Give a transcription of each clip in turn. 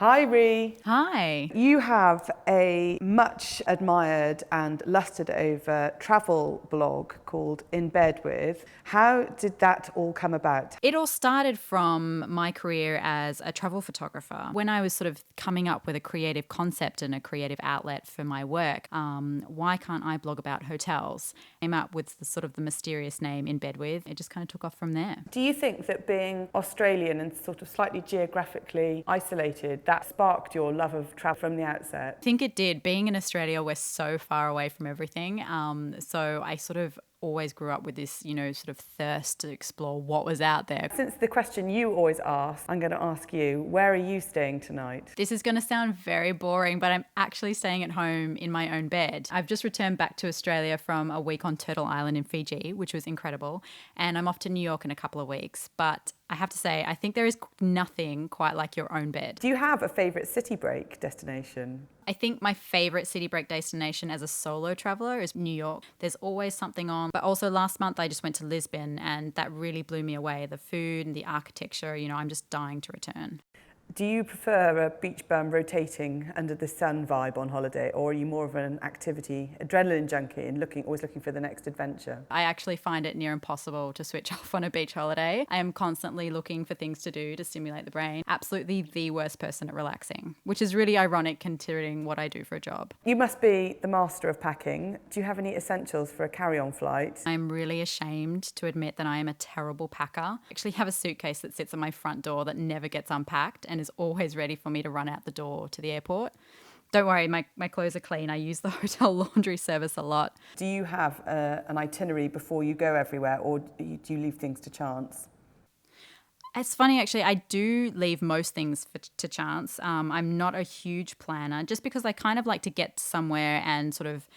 Hi, Ree. Hi. You have a much admired and lusted over travel blog called In Bed With. How did that all come about? It all started from my career as a travel photographer. When I was sort of coming up with a creative concept and a creative outlet for my work, why can't I blog about hotels? Came up with the mysterious name In Bed With. It just kind of took off from there. Do you think that being Australian and sort of slightly geographically isolated, that sparked your love of travel from the outset? I think it did. Being in Australia, we're so far away from everything. So I sort of always grew up with this, sort of thirst to explore what was out there. Since the question you always ask, I'm going to ask you, where are you staying tonight? This is going to sound very boring, but I'm actually staying at home in my own bed. I've just returned back to Australia from a week on Turtle Island in Fiji, which was incredible. And I'm off to New York in a couple of weeks. But I have to say, I think there is nothing quite like your own bed. Do you have a favourite city break destination? I think my favourite city break destination as a solo traveller is New York. There's always something on. But also last month I just went to Lisbon and that really blew me away. The food and the architecture, I'm just dying to return. Do you prefer a beach bum rotating under the sun vibe on holiday, or are you more of an activity, adrenaline junkie and always looking for the next adventure? I actually find it near impossible to switch off on a beach holiday. I am constantly looking for things to do to stimulate the brain. Absolutely the worst person at relaxing, which is really ironic considering what I do for a job. You must be the master of packing. Do you have any essentials for a carry-on flight? I'm really ashamed to admit that I am a terrible packer. I actually have a suitcase that sits at my front door that never gets unpacked and is always ready for me to run out the door to the airport. Don't worry, my clothes are clean. I use the hotel laundry service a lot. Do you have an itinerary before you go everywhere, or do you leave things to chance? It's funny, actually, I do leave most things to chance. I'm not a huge planner just because I kind of like to get somewhere and sort of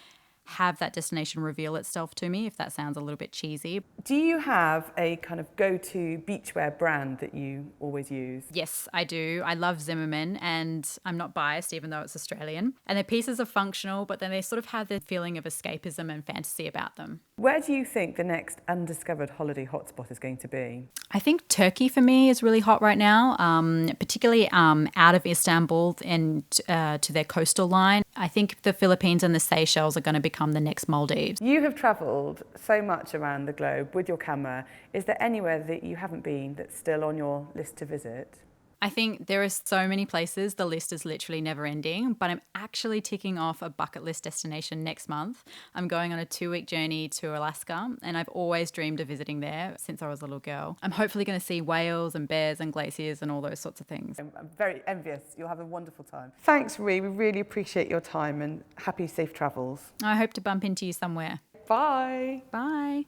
have that destination reveal itself to me, if that sounds a little bit cheesy. Do you have a kind of go-to beachwear brand that you always use? Yes, I do. I love Zimmermann, and I'm not biased even though it's Australian. And their pieces are functional, but then they sort of have the feeling of escapism and fantasy about them. Where do you think the next undiscovered holiday hotspot is going to be? I think Turkey for me is really hot right now, particularly out of Istanbul and to their coastal line. I think the Philippines and the Seychelles are going to become the next Maldives. You have travelled so much around the globe with your camera. Is there anywhere that you haven't been that's still on your list to visit? I think there are so many places, the list is literally never ending, but I'm actually ticking off a bucket list destination next month. I'm going on a 2-week journey to Alaska, and I've always dreamed of visiting there since I was a little girl. I'm hopefully going to see whales and bears and glaciers and all those sorts of things. I'm very envious. You'll have a wonderful time. Thanks, Ree. We really appreciate your time and happy, safe travels. I hope to bump into you somewhere. Bye. Bye.